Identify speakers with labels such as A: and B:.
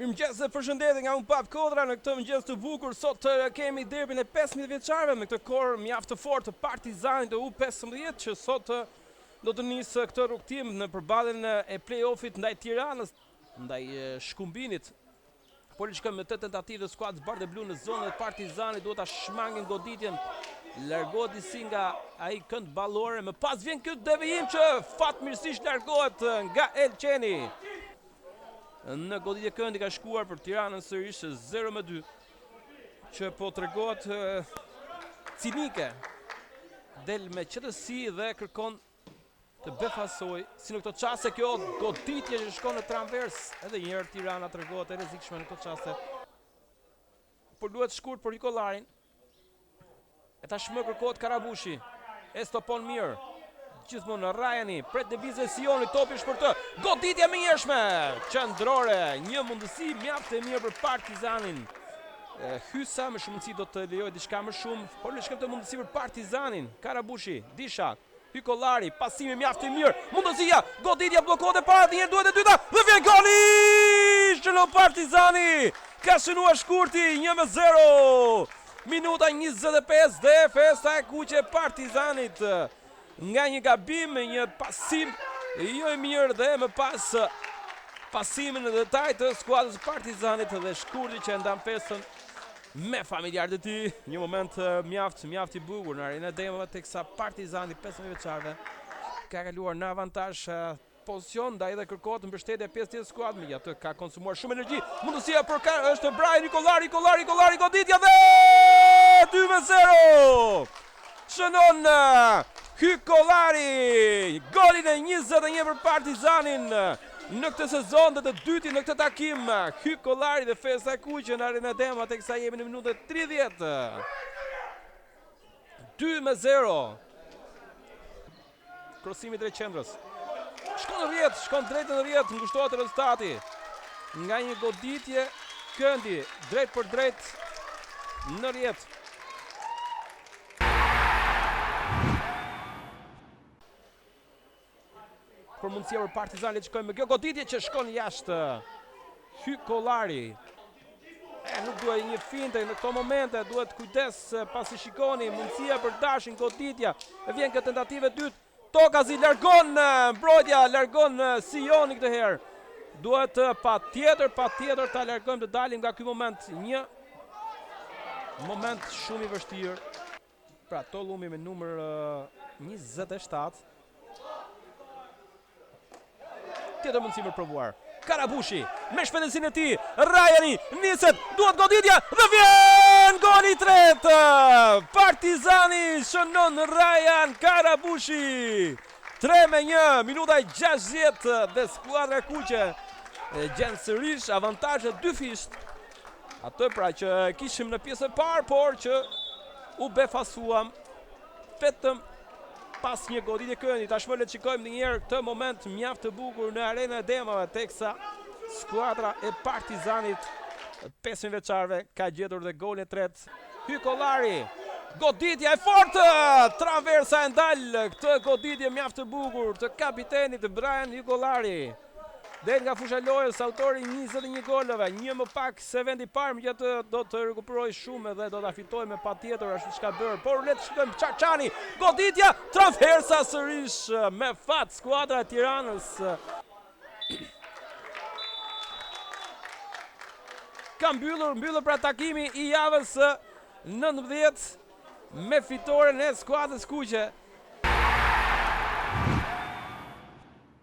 A: Mirëmëngjes dhe përshëndetje nga unë Pap Kodra në këtë mëngjes të bukur. Sot kemi derbin e 15 vjeçarëve me këtë kor mjaft të fortë të Partizanit të U15 që sot do të nisë këtë rrugtim në përballjen e play-offit ndaj Tiranës, ndaj Shkumbinit. Por shkojmë me 8 tentativë të skuadrës bardhë blu në zonën e Partizanit, duhet ta shmangin goditjen. Largohet disi nga ai kënd ballore, më pas vjen ky devijim që fatmirësisht largohet nga Elqeni. Në goditje këndi ka shkuar për Tiranën sërish 0-2 që po tregohet cinike. Del me qëtësi dhe kërkon të befasoj. Si në këto qaste kjo goditje që shkon në tramvers. Edhe njërë Tirana tregohet e rrezikshme në këto qaste. Por duhet shkurt për Nikolarin. E tashmë kërkohet Karabushi. E stopon mirë. Gjithmonë Rajani, pret lëvizje Sioni, topi është për të. Goditje më njëshme, qendrore, një mundësi mjaft e mirë për Partizanin. Hysa me shumë mundësi do të lejoj diçka më shumë, por në shkëm të mundësi për Partizanin. Karabushi, Disha, Hykolari, pasimi mjaft e mirë, mundësia, goditja blokot e para, njërë duhet e dyta, dhe vjen goli! Shëno Partizani, ka shënua shkurti, 1-0. Minuta 25 dhe festa e kuqe Partizanit. Nga një gabim, një pasim jo i mirë dhe më pas pasimin në detaj të skuadrës Partizanit dhe shkurti që ndan festën me familjarët e tij. Një moment mjaft i bukur në arenën e Demave teksa Partizani 15 vjeçarëve ka kaluar në avantazh pozicion, ndaj dhe kërkohet mbështetje pjesë tjetër skuadrë, megjithatë ka konsumuar shumë energji. Mundësia për është Brian Nikolari, goditja dhe 2-0. Shënon Hykolari, golin e 21 për Partizanin në këtë sezon dhe të dyti në këtë takim. Hykolari dhe festa e kuqe në arenën e Demave teksa jemi në minutën 30. 2-0. Krosimi drejt qendrës. Shkon drejt në rrjet, ngushtohet rezultati. Nga një goditje këndi, drejt për drejt në rrjet. Për mundësia për Partizanit që shkojmë me kjo goditje që shkon jashtë. Hykolari. Nuk duhet një finte në këto momente, duhet kujdes pasi shikoni mundësia për Dashin, goditja. E vjen këtë tentative dytë. Tokazi largon mbrojtja, largon Sioni këtë herë. Duhet patjetër ta largojmë të dalim nga ky moment. Një moment shumë i vështirë. Pra Tollumi me numër 27. Tjetër mundësi për provuar. Karabushi, me shpejtësinë e tij, Rajani, niset, duhet goditja dhe vjen goli i tretë. Partizani shënon Rajan Karabushi. 3-1, minuta 60 dhe skuadra kuqe gjen sërish avantazhe 2 fisht. Atë pra që kishim në pjesën e parë, por që u befasuam vetëm pas një goditje këndi. Tashmë le të shikojmë njëherë këtë moment mjaft të bukur në arenën e Demave teksa skuadra e Partizanit 15 vjeçarëve ka gjetur dhe golin e tretë. Hykolari, goditja e fortë, traversa e ndal, këtë goditje mjaft të bukur të kapitenit Brian Hykolari. Del nga fusha lojës, autori 21 golëve, një më pak se vendi parë, megjithatë do të rikuperoj shumë dhe do ta fitojë me patjetër ashtu çka bër. Por le të shkojmë Çaçani, goditja, traversa sërish me fat skuadra e Tiranës. Ka mbyllur pra takimi i javës 19 me fitoren e skuadrës kuqe.